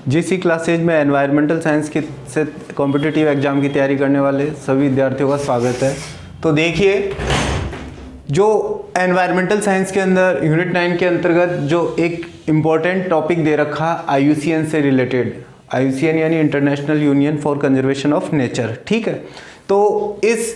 GC classes में environmental science की से कॉम्पिटिटिव एग्जाम की तैयारी करने वाले सभी विद्यार्थियों का स्वागत है। तो देखिए, जो एनवायरमेंटल साइंस के अंदर यूनिट 9 के अंतर्गत जो एक इम्पॉर्टेंट टॉपिक दे रखा IUCN से रिलेटेड, IUCN यानी international union for conservation of nature, ठीक है। तो इस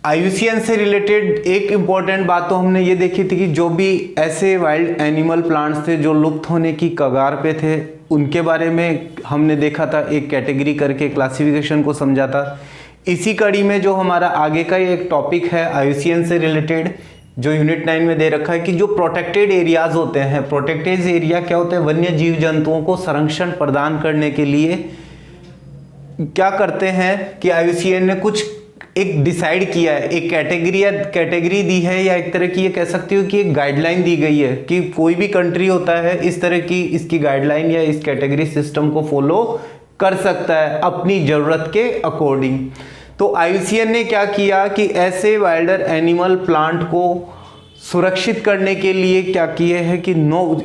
IUCN से रिलेटेड एक इम्पॉर्टेंट बात तो हमने ये देखी थी कि जो भी ऐसे वाइल्ड एनिमल प्लांट्स थे जो लुप्त होने की कगार पे थे, उनके बारे में हमने देखा था, एक कैटेगरी करके क्लासिफिकेशन को समझा था। इसी कड़ी में जो हमारा आगे का एक टॉपिक है IUCN से रिलेटेड, जो यूनिट 9 में दे रखा है कि जो प्रोटेक्टेड एरियाज होते हैं, प्रोटेक्टेड एरिया क्या होते हैं, वन्य जीव जंतुओं को संरक्षण प्रदान करने के लिए क्या करते हैं कि IUCN ने कुछ एक डिसाइड किया है, एक कैटेगरी दी है, या एक तरह की ये कह सकती हो कि एक गाइडलाइन दी गई है कि कोई भी कंट्री होता है इस तरह की इसकी गाइडलाइन या इस कैटेगरी सिस्टम को फॉलो कर सकता है अपनी जरूरत के अकॉर्डिंग। तो IUCN ने क्या किया कि ऐसे वाइल्डर एनिमल प्लांट को सुरक्षित करने के लिए क्या किए हैं कि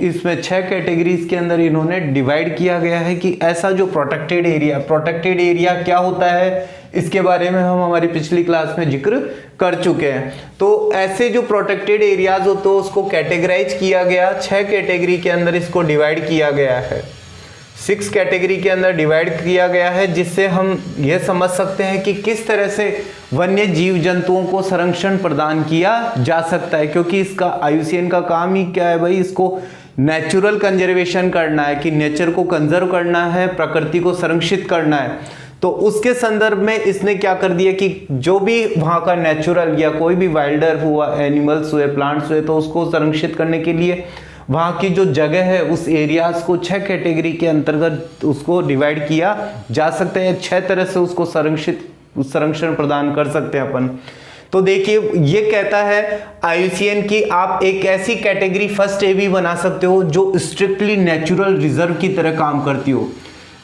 इसमें 6 कैटेगरीज के अंदर इन्होंने डिवाइड किया गया है कि ऐसा जो प्रोटेक्टेड एरिया क्या होता है, इसके बारे में हम हमारी पिछली क्लास में जिक्र कर चुके हैं। तो ऐसे जो प्रोटेक्टेड एरियाज होते हैं उसको कैटेगराइज किया गया, 6 कैटेगरी के अंदर इसको डिवाइड किया गया है, 6 कैटेगरी के अंदर डिवाइड किया गया है, जिससे हम ये समझ सकते हैं कि किस तरह से वन्य जीव जंतुओं को संरक्षण प्रदान किया जा सकता है। क्योंकि इसका IUCN का काम ही क्या है भाई, इसको नेचुरल कंजर्वेशन करना है, कि नेचर को कंजर्व करना है, प्रकृति को संरक्षित करना है। तो उसके संदर्भ में इसने क्या कर दिया कि जो भी वहाँ का नेचुरल या कोई भी वाइल्डर हुआ, एनिमल्स हुए, प्लांट्स हुए, तो उसको संरक्षित करने के लिए वहाँ की जो जगह है उस एरियाज को 6 कैटेगरी के अंतर्गत उसको डिवाइड किया जा सकता है। 6 तरह से उसको संरक्षण प्रदान कर सकते हैं अपन। तो देखिए, ये कहता है IUCN की आप एक ऐसी कैटेगरी फर्स्ट ए भी बना सकते हो जो स्ट्रिक्टली नेचुरल रिजर्व की तरह काम करती हो।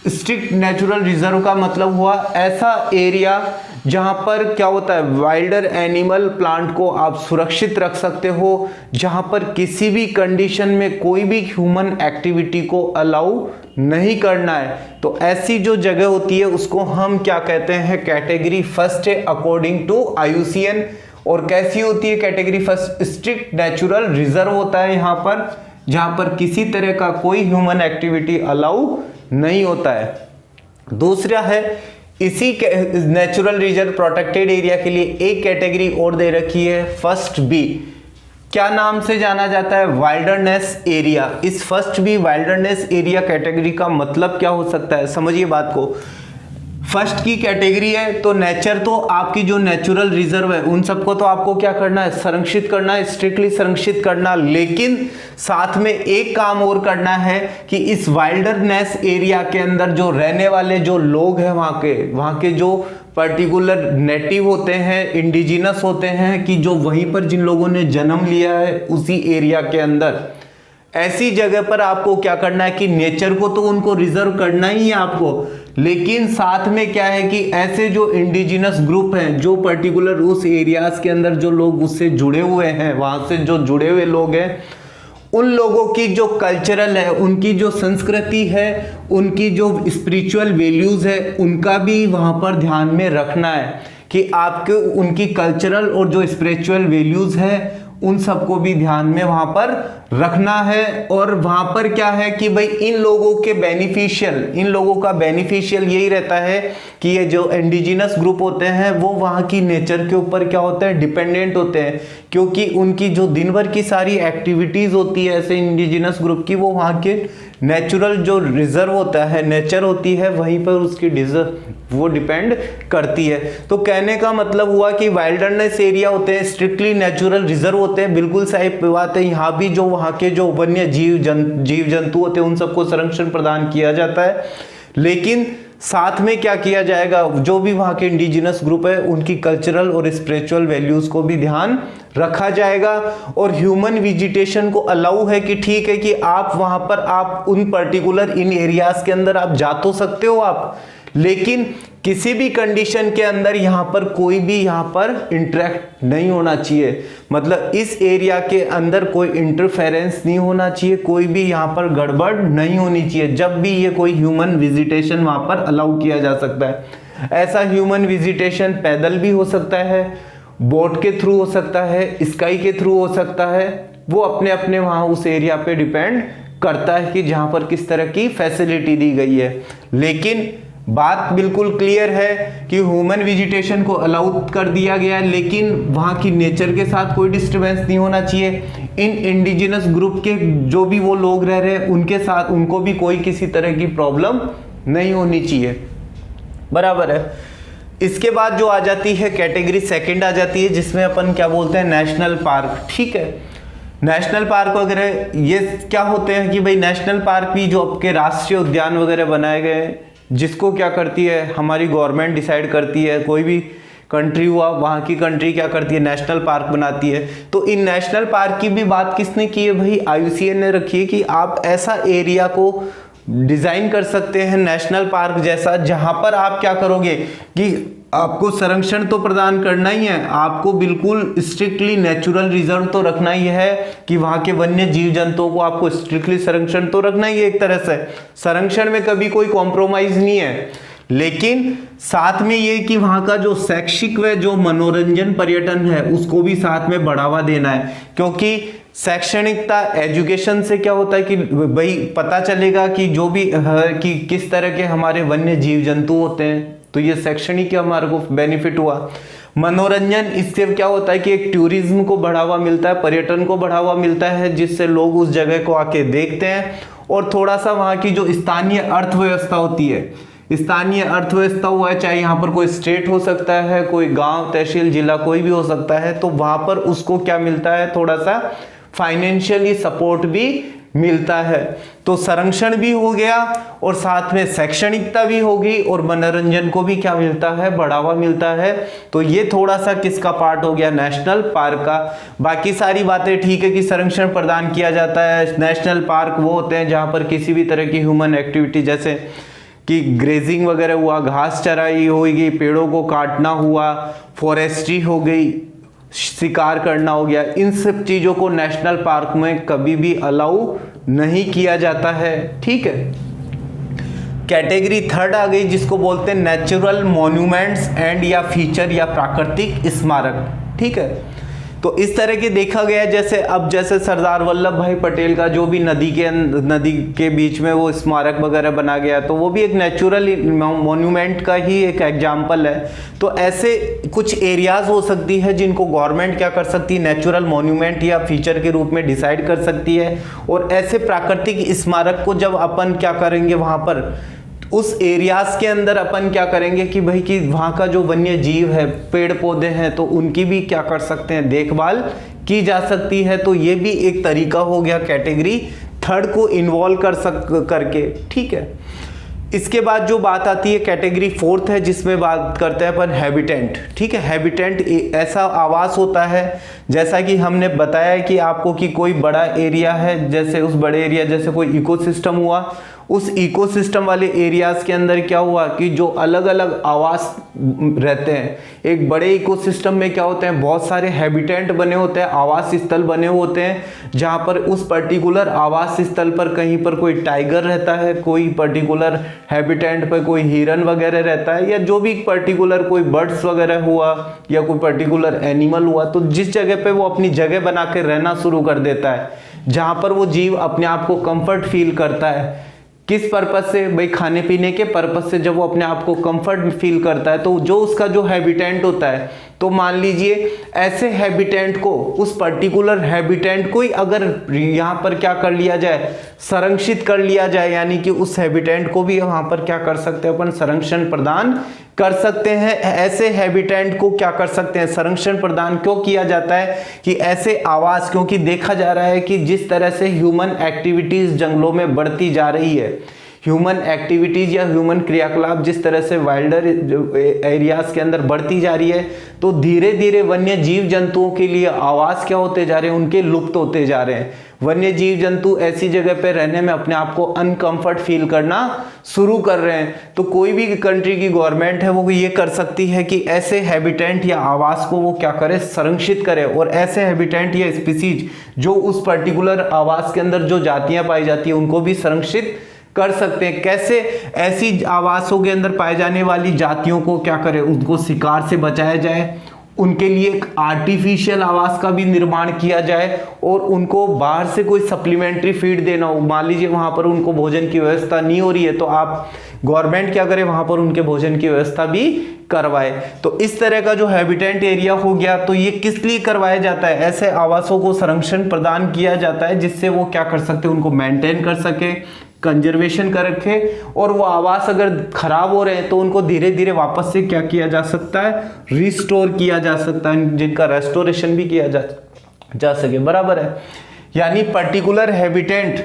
स्ट्रिक्ट नेचुरल रिजर्व का मतलब हुआ ऐसा एरिया जहां पर क्या होता है, वाइल्डर एनिमल प्लांट को आप सुरक्षित रख सकते हो, जहां पर किसी भी कंडीशन में कोई भी ह्यूमन एक्टिविटी को अलाउ नहीं करना है। तो ऐसी जो जगह होती है उसको हम क्या कहते हैं, कैटेगरी फर्स्ट है अकॉर्डिंग टू IUCN। और कैसी होती है category first, strict natural reserve होता है यहाँ पर, जहां पर किसी तरह का कोई ह्यूमन एक्टिविटी अलाउ नहीं होता है। दूसरा है, इसी नेचुरल रिजर्व प्रोटेक्टेड एरिया के लिए एक कैटेगरी और दे रखी है, फर्स्ट बी। क्या नाम से जाना जाता है, वाइल्डरनेस एरिया। इस first B wilderness area category का मतलब क्या हो सकता है, समझिए बात को। फर्स्ट की कैटेगरी है तो नेचर, तो आपकी जो नेचुरल रिजर्व है उन सबको तो आपको क्या करना है, संरक्षित करना है, स्ट्रिक्टली संरक्षित करना। लेकिन साथ में एक काम और करना है कि इस वाइल्डरनेस एरिया के अंदर जो रहने वाले जो लोग हैं, वहाँ के जो पर्टिकुलर नेटिव होते हैं, इंडिजिनस होते हैं, कि जो वहीं पर जिन लोगों ने जन्म लिया है उसी एरिया के अंदर, ऐसी जगह पर आपको क्या करना है कि नेचर को तो उनको रिजर्व करना ही है आपको, लेकिन साथ में क्या है कि ऐसे जो इंडिजिनस ग्रुप हैं, जो पर्टिकुलर उस एरियाज के अंदर जो लोग उससे जुड़े हुए हैं, वहां से जो जुड़े हुए लोग हैं, उन लोगों की जो कल्चरल है, उनकी जो संस्कृति है, उनकी जो स्पिरिचुअल वैल्यूज है, उनका भी वहां पर ध्यान में रखना है कि आपके उनकी कल्चरल और जो स्पिरिचुअल वैल्यूज है उन सबको भी ध्यान में वहां पर रखना है। और वहां पर क्या है कि भाई इन लोगों का बेनिफिशियल यही रहता है कि ये जो इंडिजिनस ग्रुप होते हैं वो वहां की नेचर के ऊपर क्या होते हैं, डिपेंडेंट होते हैं। क्योंकि उनकी जो दिन भर की सारी एक्टिविटीज होती है ऐसे इंडिजिनस ग्रुप की, वो वहां के नेचुरल जो रिजर्व होता है, नेचर होती है, वहीं पर उसकी वो डिपेंड करती है। तो कहने का मतलब हुआ कि वाइल्डरनेस एरिया होते हैं, स्ट्रिक्टली नेचुरल रिजर्व होते हैं, बिल्कुल सही बात है। यहाँ भी जो वहाँ के जो वन्य जीव जंतु होते हैं उन सबको संरक्षण प्रदान किया जाता है, लेकिन साथ में क्या किया जाएगा, जो भी वहाँ के इंडिजिनस ग्रुप है उनकी कल्चरल और स्पिरिचुअल वैल्यूज को भी ध्यान रखा जाएगा और ह्यूमन विजिटेशन को अलाउ है कि ठीक है कि आप वहां पर आप उन पर्टिकुलर इन एरियाज के अंदर आप जा तो सकते हो आप, लेकिन किसी भी कंडीशन के अंदर यहां पर कोई भी यहां पर इंटरेक्ट नहीं होना चाहिए। मतलब इस एरिया के अंदर कोई इंटरफेरेंस नहीं होना चाहिए, कोई भी यहां पर गड़बड़ नहीं होनी चाहिए जब भी ये कोई ह्यूमन विजिटेशन वहां पर अलाउ किया जा सकता है। ऐसा ह्यूमन विजिटेशन पैदल भी हो सकता है, बोट के थ्रू हो सकता है, स्काई के थ्रू हो सकता है, वो अपने अपने वहां उस एरिया पे डिपेंड करता है कि जहां पर किस तरह की फैसिलिटी दी गई है। लेकिन बात बिल्कुल क्लियर है कि ह्यूमन विजिटेशन को अलाउ कर दिया गया है, लेकिन वहां की नेचर के साथ कोई डिस्टरबेंस नहीं होना चाहिए। इन इंडिजिनस ग्रुप के जो भी वो लोग रह रहे हैं उनके साथ उनको भी कोई किसी तरह की प्रॉब्लम नहीं होनी चाहिए, बराबर है। इसके बाद जो आ जाती है कैटेगरी सेकंड आ जाती है, जिसमें अपन क्या बोलते हैं, नेशनल पार्क। ठीक है, नेशनल पार्क वगैरह ये क्या होते हैं कि भाई नेशनल पार्क भी जो आपके राष्ट्रीय उद्यान वगैरह बनाए गए हैं, जिसको क्या करती है हमारी गवर्नमेंट डिसाइड करती है, कोई भी कंट्री हुआ वहाँ की कंट्री क्या करती है, नेशनल पार्क बनाती है। तो इन नेशनल पार्क की भी बात किसने की है भाई, IUCN ने रखी है कि आप ऐसा एरिया को डिजाइन कर सकते हैं नेशनल पार्क जैसा, जहां पर आप क्या करोगे कि आपको संरक्षण तो प्रदान करना ही है, आपको बिल्कुल स्ट्रिक्टली नेचुरल रिजर्व तो रखना ही है कि वहां के वन्य जीव जंतुओं को आपको स्ट्रिक्टली संरक्षण तो रखना ही है। एक तरह से संरक्षण में कभी कोई कॉम्प्रोमाइज नहीं है, लेकिन साथ में ये कि वहां का जो शैक्षिक व जो मनोरंजन पर्यटन है उसको भी साथ में बढ़ावा देना है। क्योंकि शैक्षणिकता एजुकेशन से क्या होता है कि भाई पता चलेगा कि जो भी कि किस तरह के हमारे वन्य जीव जंतु होते हैं, तो ये शैक्षणिक हमारे को बेनिफिट हुआ। मनोरंजन, इससे क्या होता है कि एक टूरिज्म को बढ़ावा मिलता है, पर्यटन को बढ़ावा मिलता है, जिससे लोग उस जगह को आके देखते हैं और थोड़ा सा वहाँ की जो स्थानीय अर्थव्यवस्था होती है, स्थानीय अर्थव्यवस्था हुआ है, चाहे यहाँ पर कोई स्टेट हो सकता है, कोई गांव तहसील जिला कोई भी हो सकता है, तो वहां पर उसको क्या मिलता है, थोड़ा सा फाइनेंशियली सपोर्ट भी मिलता है। तो संरक्षण भी हो गया और साथ में शैक्षणिकता भी होगी और मनोरंजन को भी क्या मिलता है, बढ़ावा मिलता है। तो ये थोड़ा सा किसका पार्ट हो गया, नेशनल पार्क का। बाकी सारी बातें ठीक है कि संरक्षण प्रदान किया जाता है। नेशनल पार्क वो होते हैं जहां पर किसी भी तरह की ह्यूमन एक्टिविटी जैसे कि ग्रेजिंग वगैरह हुआ, घास चराई होगी, पेड़ों को काटना हुआ, फॉरेस्ट्री हो गई, शिकार करना हो गया, इन सब चीजों को नेशनल पार्क में कभी भी अलाउ नहीं किया जाता है। ठीक है, कैटेगरी थर्ड आ गई जिसको बोलते हैं नेचुरल मॉन्यूमेंट्स एंड या फीचर या प्राकृतिक स्मारक। ठीक है, तो इस तरह के देखा गया जैसे अब जैसे सरदार वल्लभ भाई पटेल का जो भी नदी के बीच में वो स्मारक वगैरह बना गया, तो वो भी एक नेचुरल मॉन्यूमेंट का ही एक एग्जाम्पल है। तो ऐसे कुछ एरियाज हो सकती है जिनको गवर्नमेंट क्या कर सकती है, नेचुरल मॉन्यूमेंट या फीचर के रूप में डिसाइड कर सकती है। और ऐसे प्राकृतिक स्मारक को जब अपन क्या करेंगे, वहां पर उस एरियाज के अंदर अपन क्या करेंगे कि भाई कि वहाँ का जो वन्य जीव है, पेड़ पौधे हैं, तो उनकी भी क्या कर सकते हैं, देखभाल की जा सकती है। तो ये भी एक तरीका हो गया कैटेगरी थर्ड को इन्वॉल्व करके। ठीक है, इसके बाद जो बात आती है कैटेगरी फोर्थ है, जिसमें बात करते हैं अपन हैबिटेंट। ठीक है, हैबिटेंट ऐसा आवास होता है, जैसा कि हमने बताया कि आपको कि कोई बड़ा एरिया है, जैसे उस बड़े एरिया जैसे कोई इकोसिस्टम हुआ, उस इकोसिस्टम वाले एरियाज के अंदर क्या हुआ कि जो अलग अलग आवास रहते हैं, एक बड़े इकोसिस्टम में क्या होते हैं, बहुत सारे हैबिटेंट बने होते हैं, आवास स्थल बने होते हैं, जहां पर उस पर्टिकुलर आवास स्थल पर कहीं पर कोई टाइगर रहता है, कोई पर्टिकुलर हैबिटेंट पर कोई हिरन वगैरह रहता है, या जो भी पर्टिकुलर कोई बर्ड्स वगैरह हुआ या कोई पर्टिकुलर एनिमल हुआ, तो जिस जगह पे वो अपनी जगह बना के रहना शुरू कर देता है, जहां पर वो जीव अपने आप को कंफर्ट फील करता है। किस पर्पस से भाई, खाने पीने के पर्पस से जब वो अपने आप को कंफर्ट फील करता है, तो जो उसका जो हैबिटेंट होता है, तो मान लीजिए ऐसे हैबिटेंट को, उस पर्टिकुलर हैबिटेंट को ही अगर यहाँ पर क्या कर लिया जाए, संरक्षित कर लिया जाए, यानी कि उस हैबिटेंट को भी वहां पर क्या कर सकते हैं अपन, संरक्षण प्रदान कर सकते हैं। ऐसे हैबिटेंट को क्या कर सकते हैं, संरक्षण प्रदान क्यों किया जाता है कि ऐसे आवास, क्योंकि देखा जा रहा है कि जिस तरह से ह्यूमन एक्टिविटीज जंगलों में बढ़ती जा रही है, ह्यूमन एक्टिविटीज या ह्यूमन क्रियाकलाप जिस तरह से वाइल्डर एरियाज के अंदर बढ़ती जा रही है, तो धीरे धीरे वन्य जीव जंतुओं के लिए आवास क्या होते जा रहे हैं, उनके लुप्त होते जा रहे हैं। वन्य जीव जंतु ऐसी जगह पे रहने में अपने आप को अनकंफर्ट फील करना शुरू कर रहे हैं। तो कोई भी कंट्री की गवर्नमेंट है वो ये कर सकती है कि ऐसे हैबिटेंट या आवास को वो क्या करे, संरक्षित करे, और ऐसे हैबिटेंट या स्पीसीज जो उस पर्टिकुलर आवास के अंदर जो जातियां पाई जाती है उनको भी संरक्षित कर सकते हैं। कैसे? ऐसी आवासों के अंदर पाए जाने वाली जातियों को क्या करें, उनको शिकार से बचाया जाए, उनके लिए एक आर्टिफिशियल आवास का भी निर्माण किया जाए, और उनको बाहर से कोई सप्लीमेंट्री फीड देना हो। मान लीजिए वहां पर उनको भोजन की व्यवस्था नहीं हो रही है, तो आप गवर्नमेंट क्या करे, वहां पर उनके भोजन की व्यवस्था भी करवाए। तो इस तरह का जो हैबिटेंट एरिया हो गया, तो ये किस लिए करवाया जाता है, ऐसे आवासों को संरक्षण प्रदान किया जाता है जिससे वो क्या कर सकते, उनको मेंटेन कर सके, कंजर्वेशन कर रखे, और वो आवास अगर खराब हो रहे हैं तो उनको धीरे धीरे वापस से क्या किया जा सकता है, रिस्टोर किया जा सकता है, जिनका रेस्टोरेशन भी किया जा सके। बराबर है। यानी पर्टिकुलर हैबिटेंट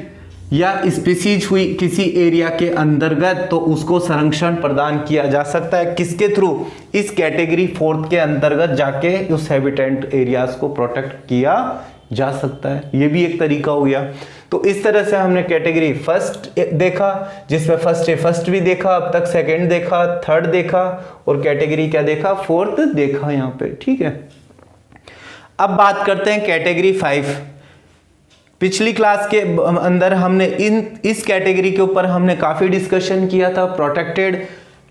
या स्पीसीज हुई किसी एरिया के अंतर्गत, तो उसको संरक्षण प्रदान किया जा सकता है किसके थ्रू, इस कैटेगरी 4 के अंतर्गत जाके उस हैबिटेंट एरियाज को प्रोटेक्ट किया जा सकता है। ये भी एक तरीका हो गया। तो इस तरह से हमने कैटेगरी फर्स्ट देखा, जिसमें फर्स्ट भी देखा, अब तक सेकंड देखा, थर्ड देखा, और कैटेगरी क्या देखा, 4th देखा यहाँ पे। ठीक है, अब बात करते हैं कैटेगरी 5। पिछली क्लास के अंदर हमने इस कैटेगरी के ऊपर हमने काफी डिस्कशन किया था, प्रोटेक्टेड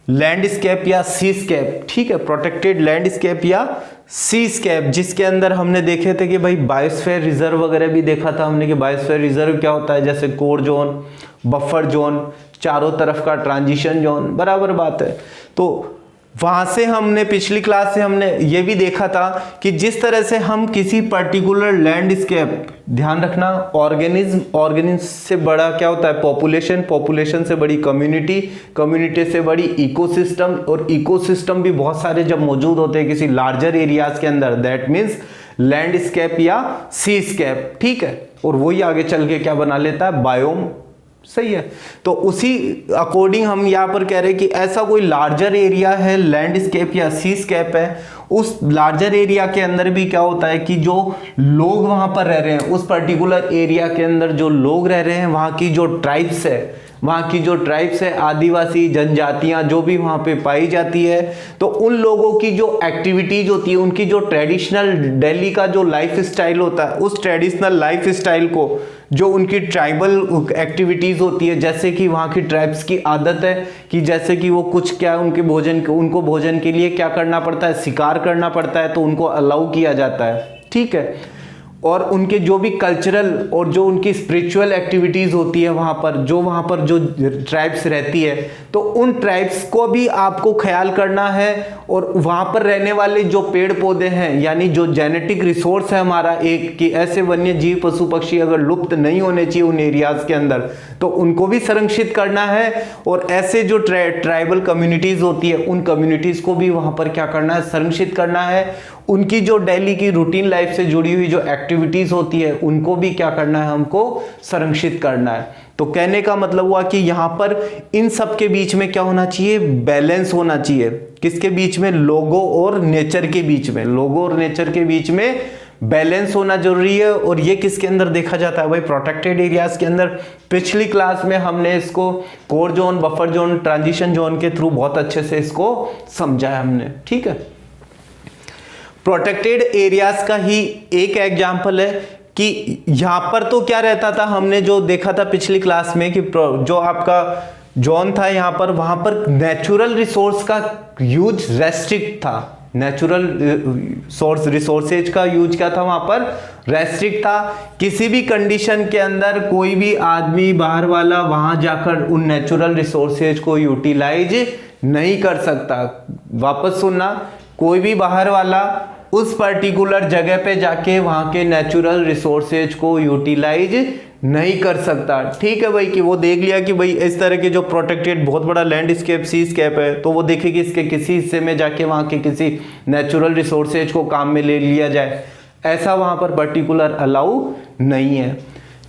लैंडस्केप या सीस्केप। ठीक है, प्रोटेक्टेड लैंडस्केप या सीस्केप, जिसके अंदर हमने देखे थे कि भाई बायोस्फीयर रिजर्व वगैरह भी देखा था हमने कि बायोस्फीयर रिजर्व क्या होता है, जैसे कोर जोन, बफर जोन, चारों तरफ का ट्रांजिशन जोन। बराबर बात है। तो वहां से हमने पिछली क्लास से हमने ये भी देखा था कि जिस तरह से हम किसी पर्टिकुलर लैंडस्केप, ध्यान रखना, ऑर्गेनिज्म से बड़ा क्या होता है, पॉपुलेशन से बड़ी कम्युनिटी से बड़ी इकोसिस्टम, और इकोसिस्टम भी बहुत सारे जब मौजूद होते हैं किसी लार्जर एरियाज के अंदर, दैट मीन्स लैंडस्केप या सीस्केप। ठीक है, और वही आगे चल के क्या बना लेता है, बायोम। सही है। तो उसी अकॉर्डिंग हम यहाँ पर कह रहे हैं कि ऐसा कोई लार्जर एरिया है, लैंडस्केप या सीस्केप है, उस लार्जर एरिया के अंदर भी क्या होता है कि जो लोग वहां पर रह रहे हैं, उस पर्टिकुलर एरिया के अंदर जो लोग रह रहे हैं, वहां की जो ट्राइब्स है, आदिवासी जनजातियां जो भी वहां पे पाई जाती है, तो उन लोगों की जो एक्टिविटीज होती है, उनकी जो ट्रेडिशनल दिल्ली का जो लाइफ स्टाइल होता है, उस ट्रेडिशनल लाइफ स्टाइल को, जो उनकी ट्राइबल एक्टिविटीज होती है, जैसे कि वहाँ की ट्राइब्स की आदत है कि जैसे कि वो कुछ क्या उनको भोजन के लिए क्या करना पड़ता है, शिकार करना पड़ता है, तो उनको अलाउ किया जाता है। ठीक है, और उनके जो भी कल्चरल और जो उनकी स्पिरिचुअल एक्टिविटीज होती है वहाँ पर जो ट्राइब्स रहती है, तो उन ट्राइब्स को भी आपको ख्याल करना है, और वहाँ पर रहने वाले जो पेड़ पौधे हैं, यानी जो जेनेटिक रिसोर्स है हमारा एक, कि ऐसे वन्य जीव पशु पक्षी अगर लुप्त नहीं होने चाहिए उन एरियाज के अंदर, तो उनको भी संरक्षित करना है, और ऐसे जो ट्राइबल कम्युनिटीज होती है, उन कम्युनिटीज को भी वहाँ पर क्या करना है, संरक्षित करना है। उनकी जो डेली की रूटीन लाइफ से जुड़ी हुई जो एक्टिविटीज होती है, उनको भी क्या करना है, हमको संरक्षित करना है। तो कहने का मतलब हुआ कि यहाँ पर इन सब के बीच में क्या होना चाहिए, बैलेंस होना चाहिए। किसके बीच में, लोगों और नेचर के बीच में बैलेंस होना जरूरी है। और ये किसके अंदर देखा जाता है भाई, प्रोटेक्टेड एरियाज के अंदर। पिछली क्लास में हमने इसको core zone, buffer zone, transition zone के थ्रू बहुत अच्छे से इसको समझाया हमने। ठीक है, प्रोटेक्टेड एरियाज का ही एक एग्जाम्पल है कि यहां पर तो क्या रहता था, हमने जो देखा था पिछली क्लास में कि जो आपका जोन था यहाँ पर, वहां पर नेचुरल रिसोर्स का यूज रेस्ट्रिक्ट था। नेचुरल रिसोर्सेज का यूज क्या था, वहां पर रेस्ट्रिक्ट था। किसी भी कंडीशन के अंदर कोई भी आदमी बाहर वाला वहां जाकर उन नेचुरल रिसोर्सेज को यूटिलाइज नहीं कर सकता। वापस सुनना, कोई भी बाहर वाला उस पर्टिकुलर जगह पे जाके वहां के नेचुरल रिसोर्सेज को यूटिलाइज नहीं कर सकता। ठीक है भाई, कि वो देख लिया कि भाई इस तरह के जो प्रोटेक्टेड बहुत बड़ा लैंडस्केप सीस्केप है, तो वो देखे कि इसके किसी हिस्से में जाके वहां के किसी नेचुरल रिसोर्सेज को काम में ले लिया जाए, ऐसा वहां पर पर्टिकुलर अलाउ नहीं है।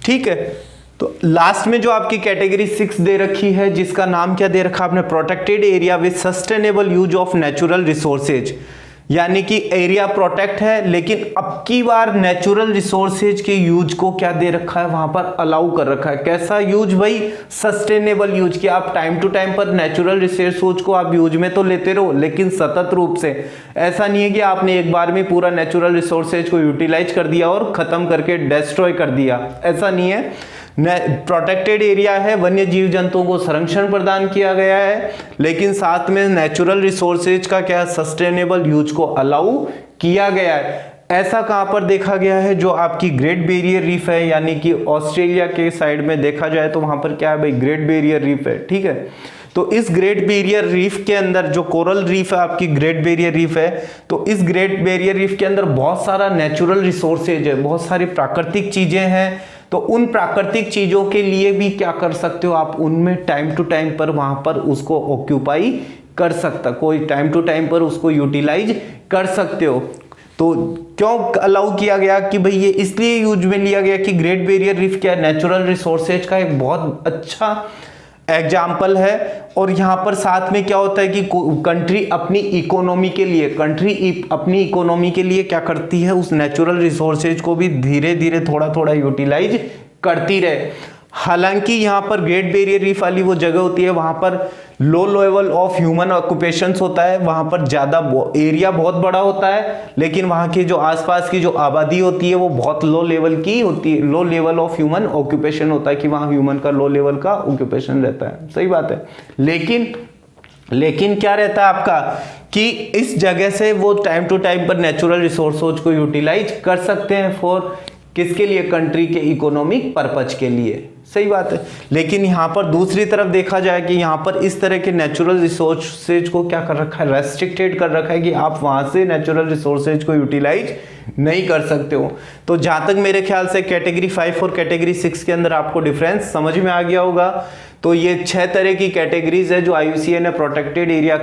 ठीक है, तो लास्ट में जो आपकी कैटेगरी 6 दे रखी है, जिसका नाम क्या दे रखा आपने, protected area with sustainable use of natural resources, यानी कि एरिया प्रोटेक्ट है लेकिन अब की बार नेचुरल रिसोर्सेज के यूज को क्या दे रखा है, वहां पर अलाउ कर रखा है। कैसा यूज भाई, सस्टेनेबल यूज, कि आप टाइम टू टाइम पर नेचुरल रिसोर्स को आप यूज में तो लेते रहो लेकिन सतत रूप से। ऐसा नहीं है कि आपने एक बार में पूरा नेचुरल रिसोर्सेज को यूटिलाइज कर दिया और खत्म करके डिस्ट्रॉय कर दिया, ऐसा नहीं है। प्रोटेक्टेड एरिया है, वन्य जीव जंतुओं को संरक्षण प्रदान किया गया है, लेकिन साथ में नेचुरल रिसोर्सेज का क्या, सस्टेनेबल यूज को अलाउ किया गया है। ऐसा कहां पर देखा गया है, जो आपकी ग्रेट बैरियर रीफ है, यानी कि ऑस्ट्रेलिया के साइड में देखा जाए तो वहां पर क्या है भाई, ग्रेट बैरियर रीफ है, ठीक है। तो इस ग्रेट बैरियर रीफ के अंदर जो कोरल रीफ है आपकी, ग्रेट बैरियर रीफ है, तो इस ग्रेट बैरियर रीफ के अंदर बहुत सारा नेचुरल रिसोर्सेज है, बहुत सारी प्राकृतिक चीजें हैं। तो उन प्राकृतिक चीजों के लिए भी क्या कर सकते हो आप, उनमें टाइम टू टाइम पर वहां पर उसको ऑक्यूपाई कर सकता, कोई टाइम टू टाइम पर उसको यूटिलाइज कर सकते हो। तो क्यों अलाउ किया गया कि भाई ये इसलिए यूज में लिया गया कि ग्रेट बैरियर रीफ क्या नेचुरल रिसोर्सेज का एक बहुत अच्छा एग्जाम्पल है। और यहाँ पर साथ में क्या होता है कि कंट्री अपनी इकोनॉमी के लिए, अपनी इकोनॉमी के लिए क्या करती है, उस नेचुरल रिसोर्सेज को भी धीरे धीरे थोड़ा थोड़ा यूटिलाइज करती रहे। हालांकि यहाँ पर ग्रेट बैरियर रीफ वाली वो जगह होती है, वहां पर low level of human occupations होता है, वहां पर ज्यादा एरिया बहुत बड़ा होता है, लेकिन वहां की जो आसपास की जो आबादी होती है वो बहुत लो लेवल की होती है, low level of human occupation होता है, कि वहां ह्यूमन का लो लेवल का ऑक्यूपेशन रहता है, सही बात है। लेकिन क्या रहता है आपका कि इस जगह से वो टाइम टू टाइम पर नेचुरल रिसोर्सेज को यूटिलाइज कर सकते हैं, फॉर किसके लिए, कंट्री के इकोनॉमिक पर्पज के लिए, सही बात है। लेकिन यहाँ पर दूसरी तरफ देखा जाए कि यहाँ पर इस तरह के नेचुरल रिसोर्सेज को क्या कर रखा है, रेस्ट्रिक्टेड कर रखा है, कि आप वहां से नेचुरल रिसोर्सेज को यूटिलाइज नहीं कर सकते हो। तो जहां तक मेरे ख्याल से कैटेगरी 5 और कैटेगरी 6 के अंदर आपको डिफरेंस समझ में आ गया होगा। तो ये 6 तरह की कैटेगरीज है जो IUCN ने प्रोटेक्टेड एरिया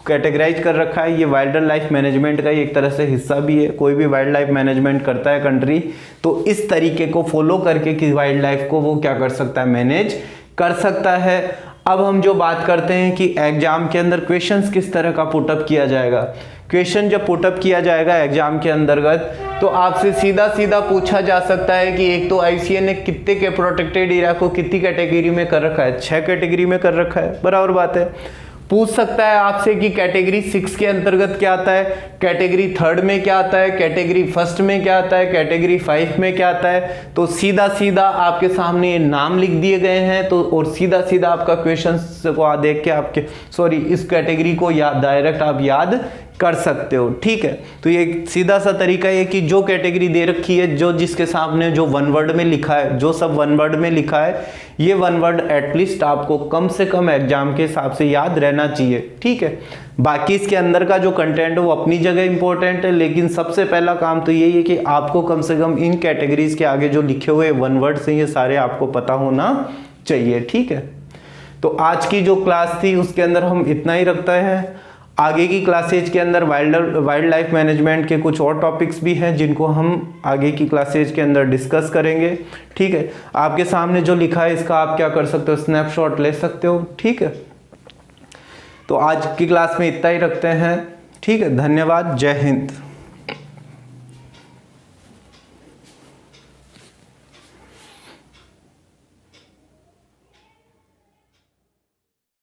कैटेगराइज कर रखा है। ये वाइल्ड लाइफ मैनेजमेंट का एक तरह से हिस्सा भी है, कोई भी वाइल्ड लाइफ मैनेजमेंट करता है कंट्री तो इस तरीके को फॉलो करके कि वाइल्ड लाइफ को वो क्या कर सकता है, मैनेज कर सकता है। अब हम जो बात करते हैं कि एग्जाम के अंदर क्वेश्चंस किस तरह का पुटअप किया जाएगा। क्वेश्चन जब पुटअप किया जाएगा एग्जाम के अंतर्गत तो आपसे सीधा सीधा पूछा जा सकता है कि एक तो IUCN ने कितने के प्रोटेक्टेड एरिया को कितनी कैटेगरी में कर रखा है, 6 कैटेगरी में कर रखा है, बराबर बात है। पूछ सकता है आपसे कि कैटेगरी 6 के अंतर्गत क्या आता है, कैटेगरी 3 में क्या आता है, कैटेगरी 1 में क्या आता है, कैटेगरी 5 में क्या आता है। तो सीधा सीधा आपके सामने नाम लिख दिए गए हैं, तो और सीधा सीधा आपका क्वेश्चन को देख के आपके इस कैटेगरी को डायरेक्ट आप याद कर सकते हो, ठीक है। तो ये सीधा सा तरीका है कि जो कैटेगरी दे रखी है, जो जिसके सामने जो वन वर्ड में लिखा है, जो सब वन वर्ड में लिखा है, ये वन वर्ड एटलीस्ट आपको कम से कम एग्जाम के हिसाब से याद रहना चाहिए, ठीक है। बाकी इसके अंदर का जो कंटेंट है वो अपनी जगह इंपॉर्टेंट है, लेकिन सबसे पहला काम तो यही है कि आपको कम से कम इन कैटेगरीज के आगे जो लिखे हुए वन वर्ड से ये सारे आपको पता होना चाहिए, ठीक है। तो आज की जो क्लास थी उसके अंदर हम इतना ही रखते हैं। आगे की क्लासेज के अंदर वाइल्ड लाइफ मैनेजमेंट के कुछ और टॉपिक्स भी हैं जिनको हम आगे की क्लासेज के अंदर डिस्कस करेंगे, ठीक है। आपके सामने जो लिखा है इसका आप क्या कर सकते हो, स्नैपशॉट ले सकते हो, ठीक है। तो आज की क्लास में इतना ही रखते हैं, ठीक है। धन्यवाद, जय हिंद।